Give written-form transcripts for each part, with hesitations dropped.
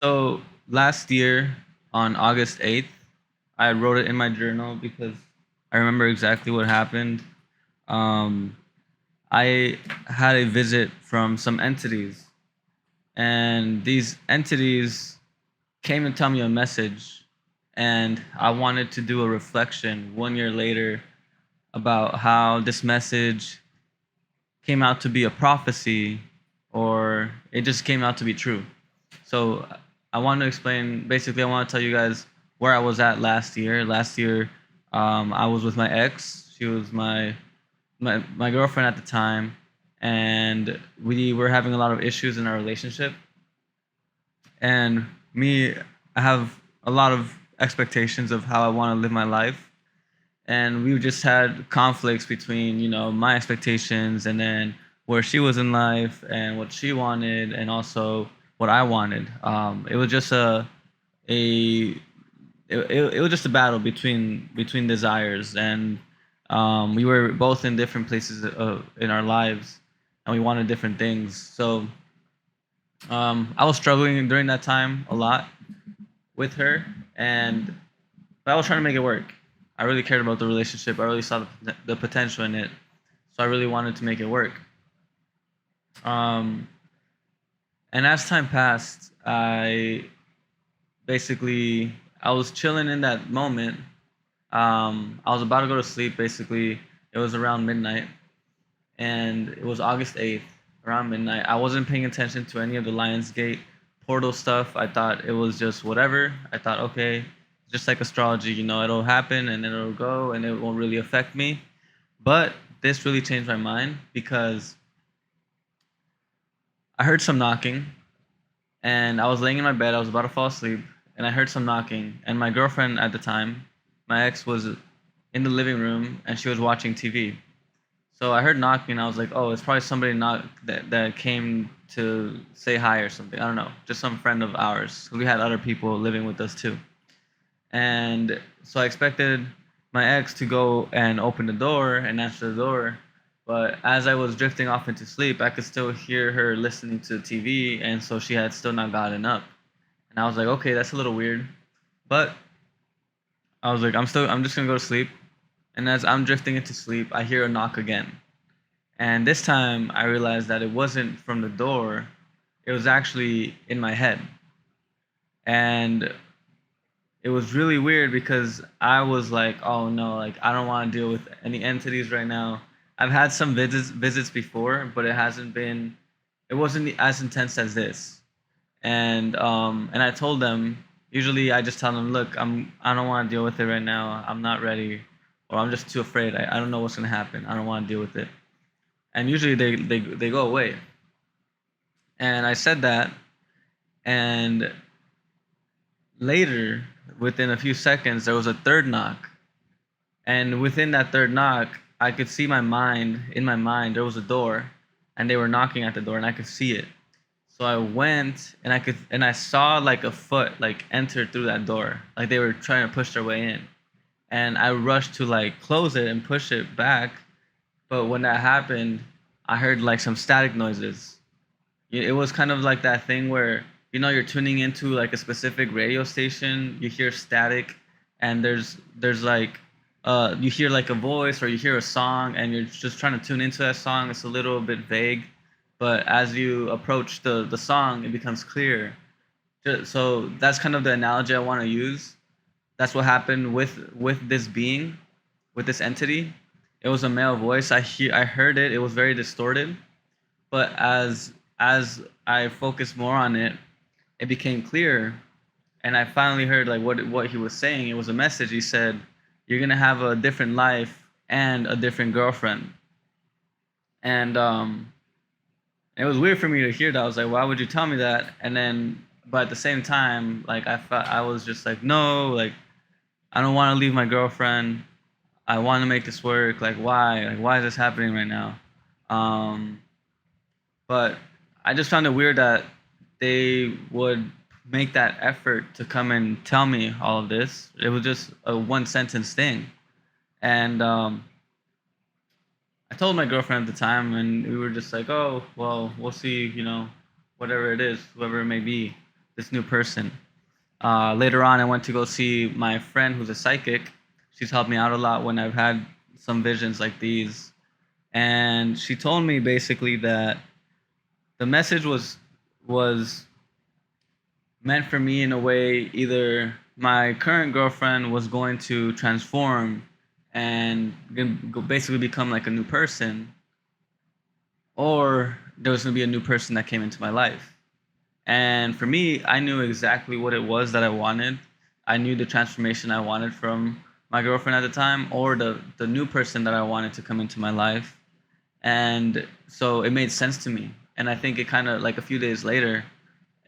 So last year on August 8th, I wrote it in my journal because I remember exactly what happened. Um, I had a visit from some entities, and these entities came to tell me a message, and I wanted to do a reflection 1 year later about how this message came out to be a prophecy or it just came out to be true. So I want to explain. Basically, I want to tell you guys where I was at last year. Last year, I was with my ex. She was my girlfriend at the time, and we were having a lot of issues in our relationship. And me, I have a lot of expectations of how I want to live my life, and we just had conflicts between my expectations and then where she was in life and what she wanted and also what I wanted. It was just a it was just a battle between desires, and we were both in different places in our lives, and we wanted different things. So I was struggling during that time a lot with her, and but I was trying to make it work. I really cared about the relationship. I really saw the potential in it, so I really wanted to make it work. Um, and as time passed, I was chilling in that moment. I was about to go to sleep. Basically, it was around midnight, and it was August 8th, around midnight. I wasn't paying attention to any of the Lionsgate portal stuff. I thought it was just whatever. I thought, okay, just like astrology, it'll happen and then it'll go and it won't really affect me. But this really changed my mind because I heard some knocking, and I was laying in my bed. I was about to fall asleep, and I heard some knocking. And my girlfriend at the time, my ex, was in the living room and she was watching TV. So I heard knocking, and I was like, "Oh, it's probably somebody that came to say hi or something. I don't know, just some friend of ours. We had other people living with us too." And so I expected my ex to go and open the door and answer the door. But as I was drifting off into sleep, I could still hear her listening to TV, and so she had still not gotten up. And I was like, okay, that's a little weird. But I was like, I'm just gonna go to sleep. And as I'm drifting into sleep, I hear a knock again. And this time I realized that it wasn't from the door, it was actually in my head. And it was really weird because I was like, oh no, like I don't want to deal with any entities right now. I've had some visits before, but it wasn't as intense as this. And I told them, usually I just tell them, look, I don't want to deal with it right now. I'm not ready, or I'm just too afraid. I don't know what's gonna happen. I don't want to deal with it. And usually they go away. And I said that, and later, within a few seconds, there was a third knock. And within that third knock, I could see in my mind, there was a door, and they were knocking at the door, and I could see it. So I went, and I saw like a foot like enter through that door, like they were trying to push their way in. And I rushed to like close it and push it back, but when that happened, I heard like some static noises. It was kind of like that thing where you're tuning into like a specific radio station, you hear static, and there's like you hear like a voice or you hear a song, and you're just trying to tune into that song. It's a little bit vague, but as you approach the song, it becomes clear. So that's kind of the analogy I want to use. That's what happened with this being, with this entity. It was a male voice. I heard it. It was very distorted, but as I focused more on it, it became clearer, and I finally heard like what he was saying. It was a message. He said, "You're gonna have a different life and a different girlfriend," and it was weird for me to hear that. I was like, "Why would you tell me that?" And then, but at the same time, like I was just like, "No, like I don't want to leave my girlfriend. I want to make this work. Like why? Like why is this happening right now?" Um, But I just found it weird that they would make that effort to come and tell me all of this. It was just a one sentence thing. And I told my girlfriend at the time, and we were just like, oh, well, we'll see, whatever it is, whoever it may be, this new person. Later on, I went to go see my friend who's a psychic. She's helped me out a lot when I've had some visions like these, and she told me basically that the message was meant for me in a way. Either my current girlfriend was going to transform and basically become like a new person, or there was going to be a new person that came into my life. And for me, I knew exactly what it was that I wanted. I knew the transformation I wanted from my girlfriend at the time, or the new person that I wanted to come into my life. And so it made sense to me. And I think it kind of like a few days later,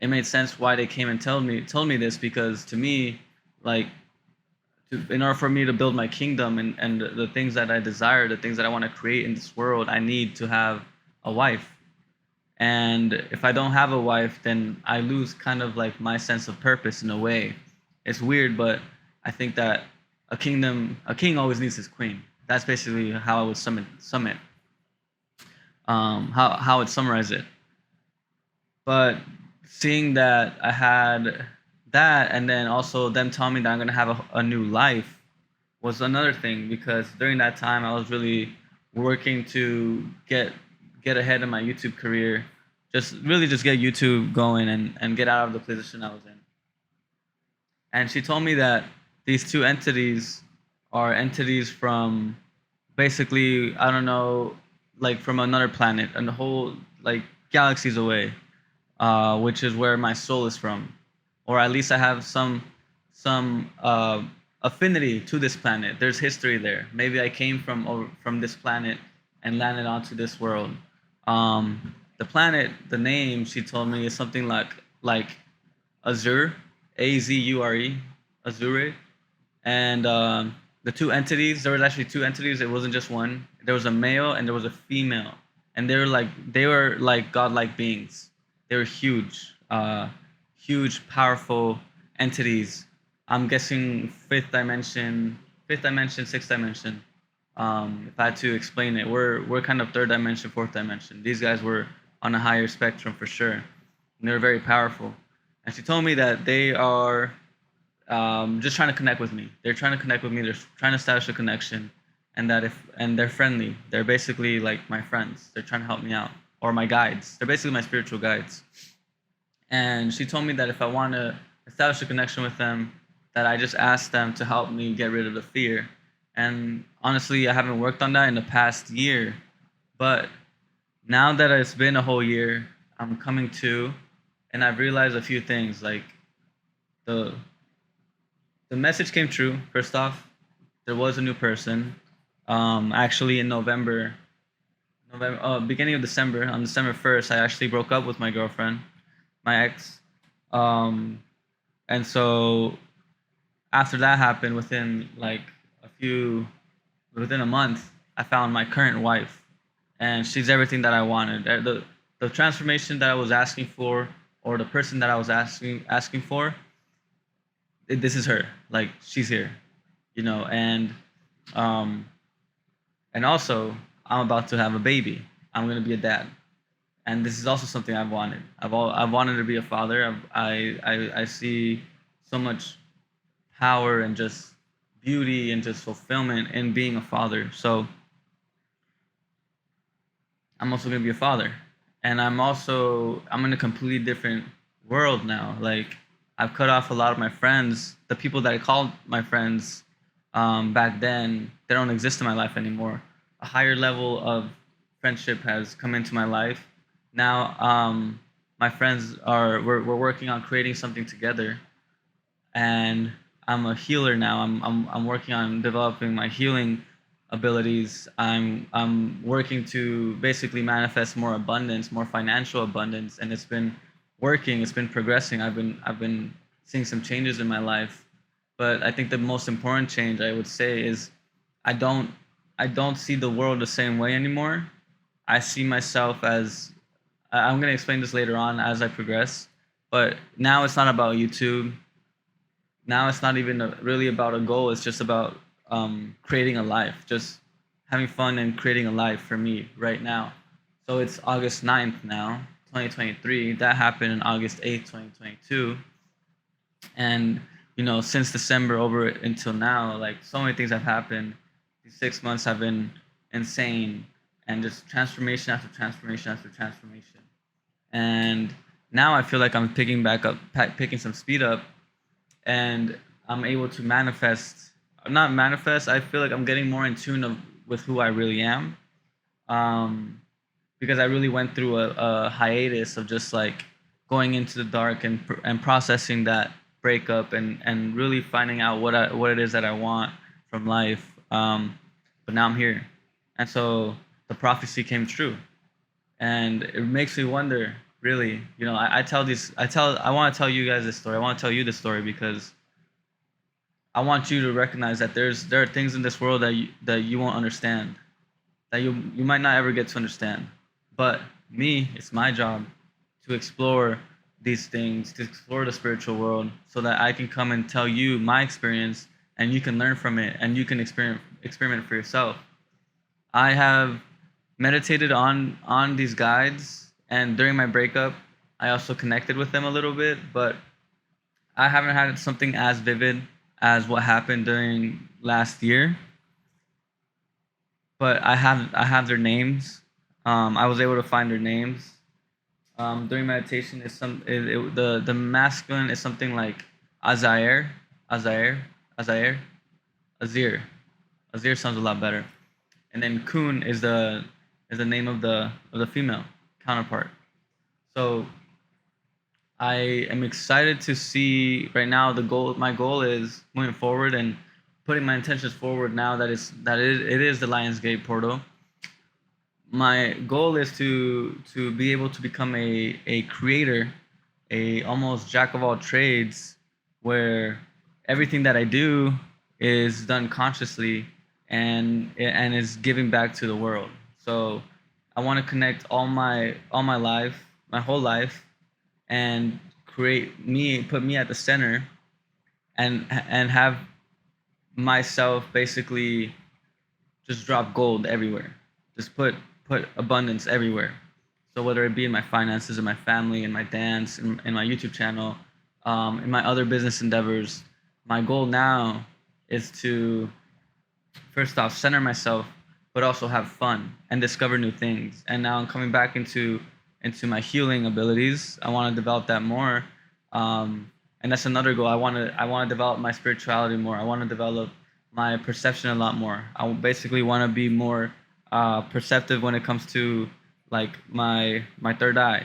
it made sense why they came and told me this, because to me, like, in order for me to build my kingdom and the things that I desire, the things that I want to create in this world, I need to have a wife. And if I don't have a wife, then I lose kind of like my sense of purpose in a way. It's weird, but I think that a king always needs his queen. That's basically how I would sum it. How I would summarize it. But seeing that I had that, and then also them telling me that I'm gonna have a new life, was another thing, because during that time I was really working to get ahead in my YouTube career, just get YouTube going and get out of the position I was in. And she told me that these two entities are entities from basically, I don't know, like from another planet and the whole like galaxies away, which is where my soul is from, or at least I have some affinity to this planet. There's history there. Maybe I came from this planet and landed onto this world. The planet, the name she told me is something like Azure, Azure, Azure, and the two entities. There was actually two entities. It wasn't just one. There was a male and there was a female, and they were like godlike beings. They were huge, huge, powerful entities. I'm guessing fifth dimension, sixth dimension. If I had to explain it, we're kind of third dimension, fourth dimension. These guys were on a higher spectrum for sure, and they're very powerful. And she told me that they are just trying to connect with me. They're trying to connect with me. They're trying to establish a connection, and they're friendly. They're basically like my friends. They're trying to help me out, or my guides. They're basically my spiritual guides. And she told me that if I want to establish a connection with them, that I just ask them to help me get rid of the fear. And honestly, I haven't worked on that in the past year, but now that it's been a whole year, I'm coming to, and I've realized a few things. Like the the message came true. First off, there was a new person. Actually, in beginning of December, on December 1st, I actually broke up with my girlfriend, my ex. Um, and so after that happened, within a month, I found my current wife, and she's everything that I wanted. The transformation that I was asking for, or the person that I was asking for, this is her. Like, she's here, um, and also I'm about to have a baby. I'm gonna be a dad, and this is also something I've wanted. I've wanted to be a father. I see so much power and just beauty and just fulfillment in being a father. So I'm also gonna be a father, and I'm in a completely different world now. Like, I've cut off a lot of my friends, the people that I called my friends back then. They don't exist in my life anymore. A higher level of friendship has come into my life. Now, my friends we're working on creating something together, and I'm a healer now. I'm working on developing my healing abilities. I'm working to basically manifest more abundance, more financial abundance, and it's been working. It's been progressing. I've been seeing some changes in my life, but I think the most important change I would say is I don't I don't see the world the same way anymore. I see myself as I'm gonna explain this later on as I progress, but now it's not about YouTube. Now it's not even really about a goal. It's just about creating a life, just having fun and creating a life for me right now. So it's August 9th now, 2023. That happened on August 8th, 2022. And since December over until now, like so many things have happened. These 6 months have been insane, and just transformation after transformation after transformation. And now I feel like I'm picking some speed up, and I'm able to manifest. Not manifest. I feel like I'm getting more in tune with who I really am, because I really went through a hiatus of just like going into the dark and processing that breakup and really finding out what it is that I want from life. But now I'm here, and so the prophecy came true, and it makes me wonder. Really, I want to tell you guys this story. I want to tell you this story because I want you to recognize that there are things in this world that you won't understand, that you might not ever get to understand. But me, it's my job to explore these things, to explore the spiritual world, so that I can come and tell you my experience, and you can learn from it, and you can experiment for yourself. I have meditated on these guides, and during my breakup, I also connected with them a little bit, but I haven't had something as vivid as what happened during last year. But I have their names. I was able to find their names. During meditation, the masculine is something like Azair, Azair, Azair, Azir. Azir sounds a lot better. And then Kun is the name of the female counterpart. So I am excited to see right now my goal is moving forward and putting my intentions forward now that it is the Lionsgate portal. My goal is to be able to become a creator, a almost jack of all trades, where everything that I do is done consciously and is giving back to the world. So I want to connect all my life, my whole life, and put me at the center, and have myself basically just drop gold everywhere. Just put abundance everywhere. So whether it be in my finances, in my family, in my dance, in my YouTube channel, in my other business endeavors, my goal now is to first off center myself, but also have fun and discover new things. And now I'm coming back into my healing abilities. I want to develop that more, and that's another goal. I want to develop my spirituality more. I want to develop my perception a lot more. I basically want to be more perceptive when it comes to like my third eye.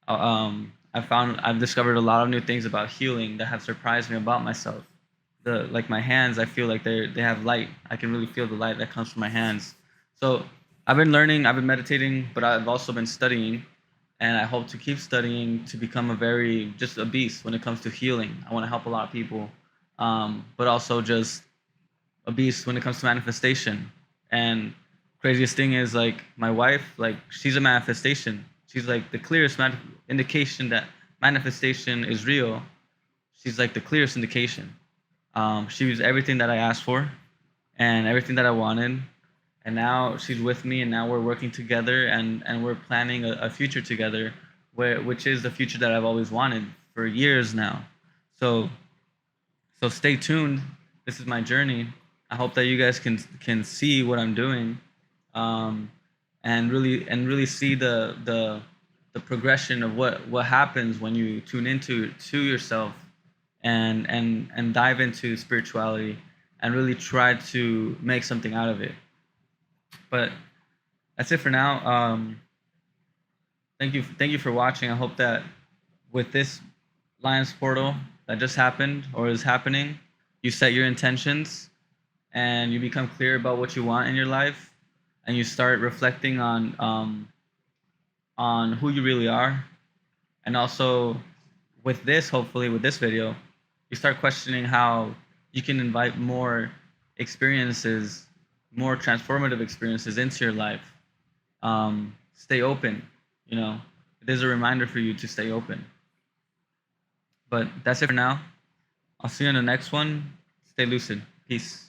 I've discovered a lot of new things about healing that have surprised me about myself. Like my hands, I feel like they have light. I can really feel the light that comes from my hands. So I've been learning, I've been meditating, but I've also been studying, and I hope to keep studying to become just a beast when it comes to healing. I want to help a lot of people, but also just a beast when it comes to manifestation. And craziest thing is like my wife, like she's a manifestation. She's like the clearest indication that manifestation is real. She's like the clearest indication. She was everything that I asked for and everything that I wanted. And now she's with me, and now we're working together, and we're planning a future together, which is the future that I've always wanted for years now. So stay tuned. This is my journey. I hope that you guys can see what I'm doing, and really see the progression of what happens when you tune into yourself, and dive into spirituality, and really try to make something out of it. But that's it for now. Thank you for watching. I hope that with this Lions portal that just happened or is happening, you set your intentions and you become clear about what you want in your life, and you start reflecting on who you really are. And also with this, hopefully with this video, you start questioning how you can invite more experiences, more transformative experiences into your life. Stay open. It is a reminder for you to stay open. But that's it for now. I'll see you in the next one. Stay lucid. Peace.